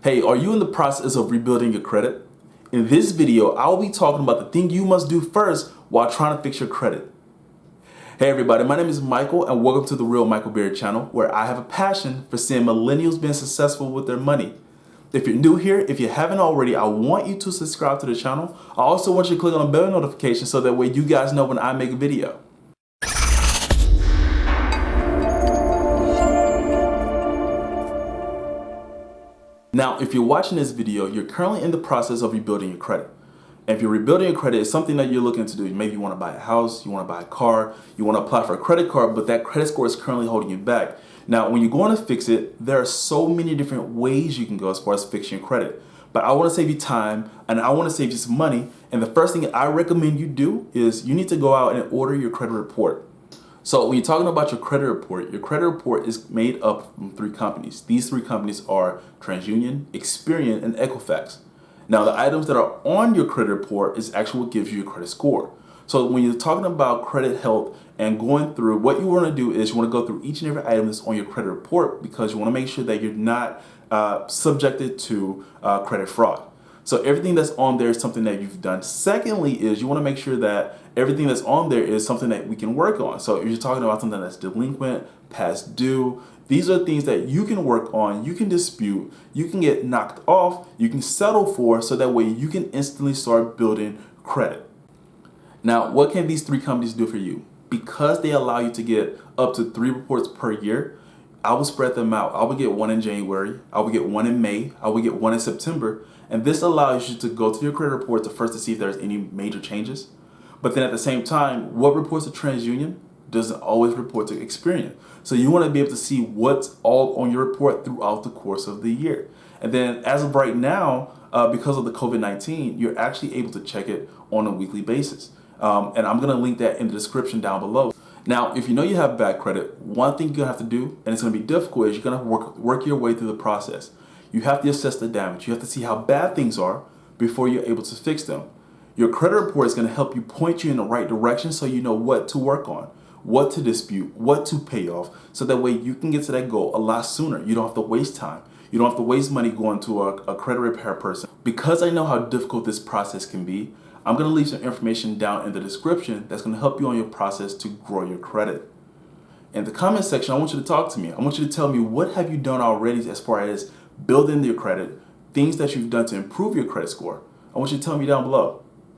Hey, are you in the process of rebuilding your credit? In this video, I'll be talking about the thing you must do first while trying to fix your credit. Hey everybody, my name is Michael and welcome to the Therealmichaelberry channel, where I have a passion for seeing millennials being successful with their money. If you're new here, if you haven't already, I want you to subscribe to the channel. I also want you to click on the bell notification so that way you guys know when I make a video. Now, if you're watching this video, you're currently in the process of rebuilding your credit. And if you're rebuilding your credit, it's something that you're looking to do. Maybe you want to buy a house, you want to buy a car, you want to apply for a credit card, but that credit score is currently holding you back. Now, when you're going to fix it, there are so many different ways you can go as far as fixing your credit. But I want to save you time and I want to save you some money. And the first thing I recommend you do is you need to go out and order your credit report. So when you're talking about your credit report is made up from 3 companies. These 3 companies are TransUnion, Experian, and Equifax. Now the items that are on your credit report is actually what gives you your credit score. So when you're talking about credit health and going through, what you want to do is you want to go through each and every item that's on your credit report because you want to make sure that you're not subjected to credit fraud. So everything that's on there is something that you've done. Secondly is you want to make sure that everything that's on there is something that we can work on. So if you're talking about something that's delinquent, past due, these are things that you can work on, you can dispute, you can get knocked off, you can settle for, so that way you can instantly start building credit. Now, what can these 3 companies do for you? Because they allow you to get up to 3 reports per year, I will spread them out. I will get one in January, I will get one in May, I will get one in September, and this allows you to go to your credit report to see if there's any major changes. But then at the same time, what reports to TransUnion doesn't always report to Experian. So you want to be able to see what's all on your report throughout the course of the year. And then as of right now, because of the COVID-19, you're actually able to check it on a weekly basis. And I'm going to link that in the description down below. Now, if you know you have bad credit, one thing you're going to have to do, and it's going to be difficult, is you're going to work your way through the process. You have to assess the damage. You have to see how bad things are before you're able to fix them. Your credit report is going to help you point you in the right direction so you know what to work on, what to dispute, what to pay off, so that way you can get to that goal a lot sooner. You don't have to waste time. You don't have to waste money going to a credit repair person. Because I know how difficult this process can be, I'm going to leave some information down in the description that's going to help you on your process to grow your credit. In the comment section, I want you to talk to me. I want you to tell me, what have you done already as far as building your credit, things that you've done to improve your credit score. I want you to tell me down below.